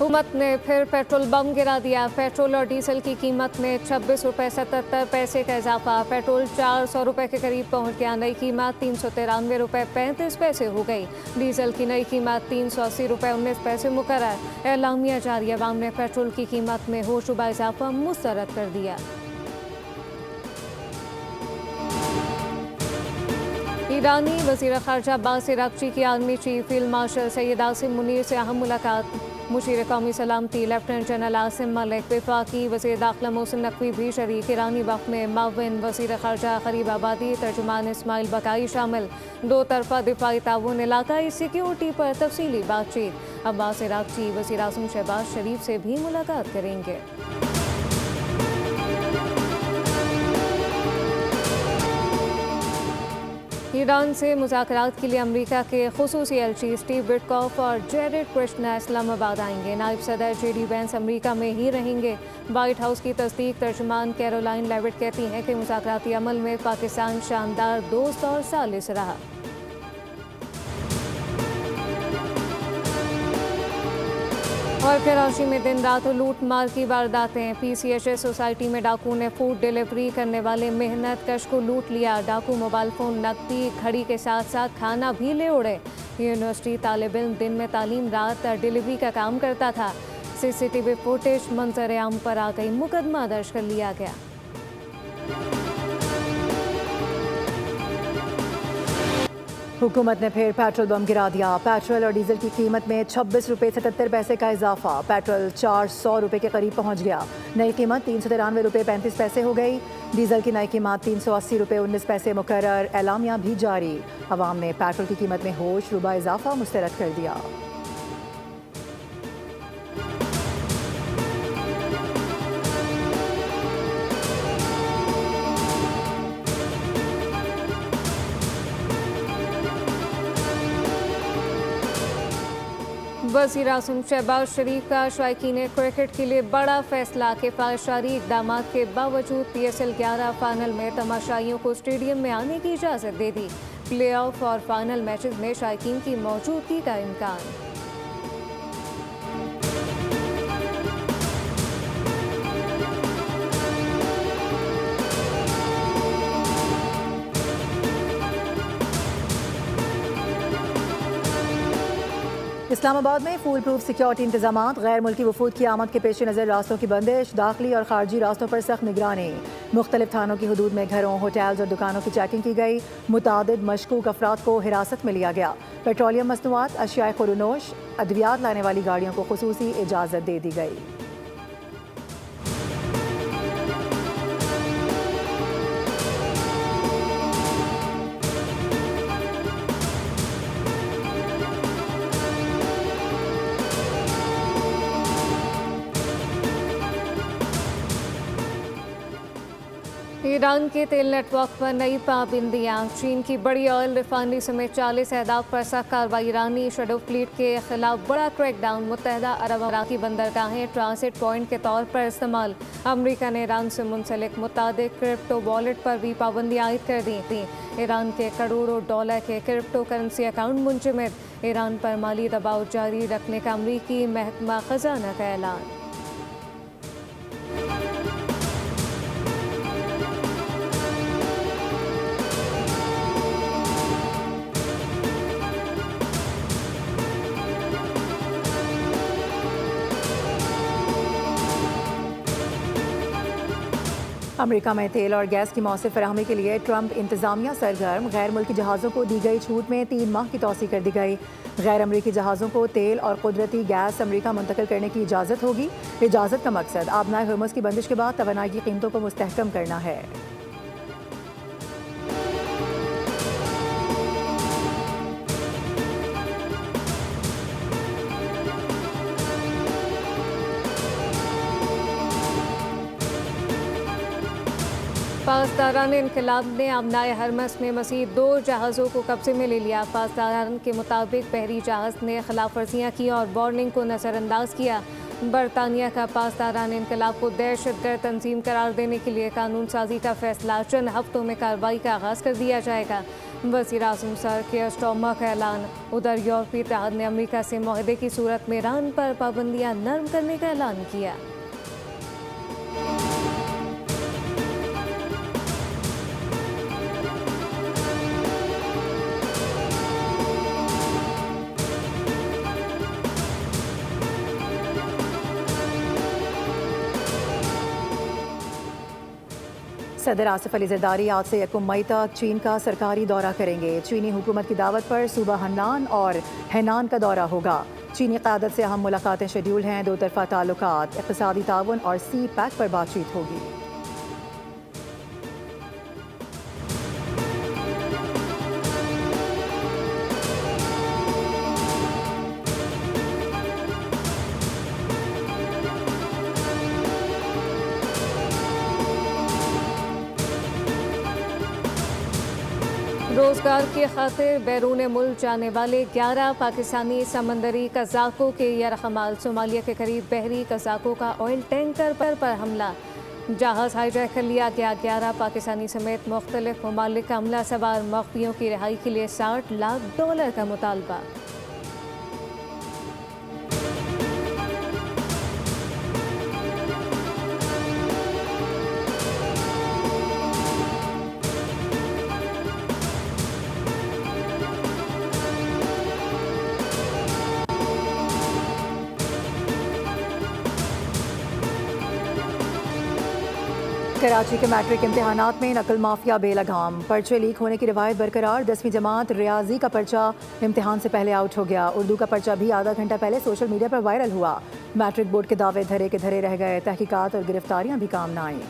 हुकूमत ने फिर पेट्रोल बम गिरा दिया। पेट्रोल और डीजल की कीमत में 26 रुपये 77 पैसे का इजाफा। पेट्रोल 400 रुपये के करीब पहुंच गया। नई कीमत 393 रुपये 35 पैसे हो गई। डीजल की नई कीमत 380 रुपये 19 पैसे मुकर्रर। एलामिया जारी, अवाम ने पेट्रोल की कीमत में होशरुबा इजाफा मुस्तरद कर दिया। ईरानी वज़ीर ख़ारजा बासिर अक़ची की army chief field marshal Syed Asim Munir से अहम मुलाकात। मुशीर कौमी सलामती लेफ्टिनेंट जनरल आसिम मलिक, वफाकी वज़ीर दाखिला मोहसिन नकवी भी शरीक। ईरानी वफ़द में माविन वज़ीर ख़ारजा ग़रीब आबादी तर्जुमान इस्माइल बकाई शामिल। दो तरफ़ा दिफाई ताउन, इलाकाई सिक्योरिटी पर तफसीली बातचीत। अब बासिर अक़ची वज़ीर आज़म शहबाज शरीफ से भी मुलाकात करेंगे। ईरान से मुज़ाकरात के लिए अमरीका के खुसूसी एलची स्टीव विटकॉफ और जेरेड कुश्नेर इस्लामाबाद आएंगे। नायब सदर JD वेंस अमरीका में ही रहेंगे। वाइट हाउस की तस्दीक तर्जुमान कैरोलाइन लेविट कहती हैं कि मुज़ाकराती अमल में पाकिस्तान शानदार दोस्त और सालिस रहा। और कराची में दिन रात लूट मार की वारदातें। PCHS सोसाइटी में डाकू ने फूड डिलीवरी करने वाले मेहनत कश को लूट लिया। डाकू मोबाइल फ़ोन, नकदी, घड़ी के साथ साथ खाना भी ले उड़े। यूनिवर्सिटी तालिब इल्म दिन में तालीम, रात डिलीवरी का काम करता था। CCTV फुटेज मंजर आम पर आ गई। मुकदमा दर्ज कर लिया गया। हुकूमत ने फिर पेट्रोल बम गिरा दिया। पेट्रोल और डीजल की कीमत में 26 रुपये 77 पैसे का इजाफा। पेट्रोल 400 रुपये के करीब पहुंच गया। नई कीमत 393 रुपये 35 पैसे हो गई। डीजल की नई कीमत 380 रुपये 19 पैसे मुकर्रर। एलामिया भी जारी, अवाम ने पेट्रोल की कीमत में होशरुबा इजाफा मुस्तरद कर दिया। वज़ीर आज़म शहबाज शरीफ का शायकीन क्रिकेट के लिए बड़ा फैसला। किफ़ायतशारी इक़दाम के बावजूद PSL 11 फाइनल में तमाशाइयों को स्टेडियम में आने की इजाज़त दे दी। प्ले ऑफ और फाइनल मैचेस में शायकीन की मौजूदगी का इम्कान। इस्लामाबाद में फूल प्रूफ सिक्योरिटी इंतजामात। गैर मुल्की वफूद की आमद के पेश नज़र रास्तों की बंदिश। दाखिली और खारजी रास्तों पर सख्त निगरानी। मुख्तलिफ थानों की हदूद में घरों, होटल्स और दुकानों की चेकिंग की गई। मुतादिद मशकूक अफराद को हिरासत में लिया गया। पेट्रोलियम मसनूआत, अशियाए खुरुनोश, अद्वियात लाने वाली गाड़ियों को खुसूसी इजाज़त दे दी गई। ईरान के तेल नेटवर्क पर नई पाबंदियाँ। चीन की बड़ी ऑयल रिफाइनरी समेत 40 अहदाफ पर सख्त कार्रवाई। ईरानी शेडो फ्लीट के खिलाफ बड़ा क्रैकडाउन। मुत्तहदा अरब अमारात की बंदरगाहें ट्रांसिट पॉइंट के तौर पर इस्तेमाल। अमरीका ने ईरान से मुंसलिक मुताबिक क्रिप्टो वॉलेट पर भी पाबंदियाँ आयद कर दी थी। ईरान के करोड़ों डॉलर के क्रिप्टो करेंसी अकाउंट मुंजमद। ईरान पर माली दबाव जारी रखने का अमरीकी महकमा खजाना का ऐलान। अमेरिका में तेल और गैस की मौसम फराहमी के लिए ट्रंप इंतजामिया सरगर्म। गैर मुल्की जहाज़ों को दी गई छूट में 3 माह की तौसी कर दी गई। गैर अमरीकी जहाज़ों को तेल और कुदरती गैस अमरीका मुंतकिल करने की इजाज़त होगी। इजाज़त का मकसद आबनाए हुर्मुज़ की बंदिश के बाद तवानाई की कीमतों को मुस्तहकम करना है। पासदारान इनकलाब ने आबनाए हरमस में मज़ीद 2 जहाज़ों को कब्जे में ले लिया। पासदारान के मुताबिक बहरी जहाज़ ने खिलाफ वर्जियाँ की और वार्निंग को नज़रअंदाज किया। बरतानिया का पासदारान इनकलाब को दहशतगर्द तंजीम करार देने के लिए कानून साजी का फैसला, चंद हफ्तों में कार्रवाई का आगाज़ कर दिया जाएगा। वज़ीर आज़म सर कियर स्टारमर का ऐलान। उधर यूरोपीय इत्तेहाद ने अमेरिका से मुआहदे की सूरत में ईरान पर पाबंदियां नरम करने का ऐलान किया। सदर आसिफ अली जरदारी आज से 1 मई तक चीन का सरकारी दौरा करेंगे। चीनी हुकूमत की दावत पर सूबा हन्नान और हैनान का दौरा होगा। चीनी क़यादत से अहम मुलाकातें शेड्यूल हैं। दो तरफ़ा ताल्लुकात, इक़्तिसादी ताउन और सी पैक पर बातचीत होगी। रोज़गार की खातिर बैरून मुल्क जाने वाले 11 पाकिस्तानी समंदरी कज़ाकों के यरगमाल। सोमालिया के करीब बहरी कज़ाकों का ऑयल टैंकर पर हमला, जहाज़ हाईजैक कर लिया गया। 11 पाकिस्तानी समेत मुख्तलिफ ममालिक का हमला सवार मख्फियों की रिहाई के लिए $60 लाख का मुतालबा। कराची के मैट्रिक इम्तिहानात में नकल माफिया बेलगाम। पर्चे लीक होने की रिवायत बरकरार। 10वीं जमात रियाजी का पर्चा इम्तिहान से पहले आउट हो गया। उर्दू का पर्चा भी आधा घंटा पहले सोशल मीडिया पर वायरल हुआ। मैट्रिक बोर्ड के दावे धरे के धरे रह गए। तहकीकात और गिरफ्तारियां भी काम न आईं।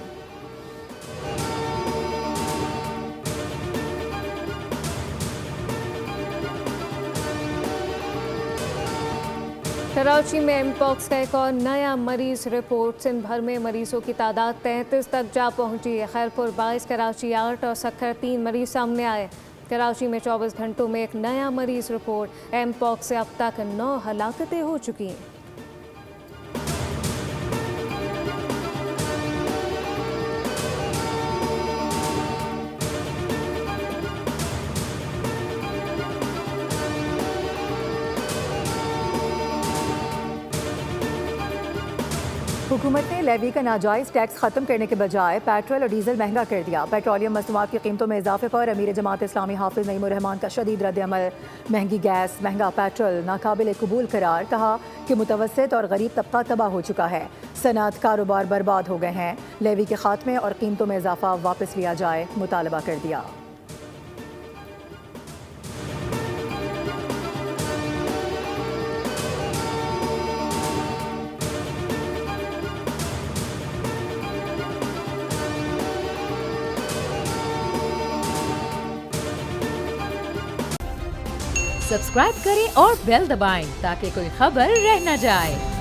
कराची में एमपॉक्स का एक और नया मरीज रिपोर्ट। सिंध भर में मरीजों की तादाद 33 तक जा पहुंची है। खैरपुर 22, कराची 8 और सक्खर 3 मरीज सामने आए। कराची में 24 घंटों में एक नया मरीज रिपोर्ट। एमपॉक्स से अब तक 9 हलाकतें हो चुकी हैं। हुकूमत ने लेवी का नाजायज़ टैक्स ख़त्म करने के बजाय पेट्रोल और डीजल महंगा कर दिया। पेट्रोलियम मसनूआत की कीमतों में इजाफे पर अमीर जमात इस्लामी हाफिज नईमुर रहमान का शदीद रद्द-ए-अमल। महंगी गैस, महंगा पेट्रोल नाकाबिल कबूल करार। कहा कि मुतवस्सित और गरीब तबका तबाह हो चुका है। सनअत कारोबार बर्बाद हो गए हैं। लेवी के खात्मे और कीमतों में इजाफा वापस लिया जाए, मुतालबा कर दिया। सब्सक्राइब करें और बेल दबाएं ताकि कोई खबर रह न जाए।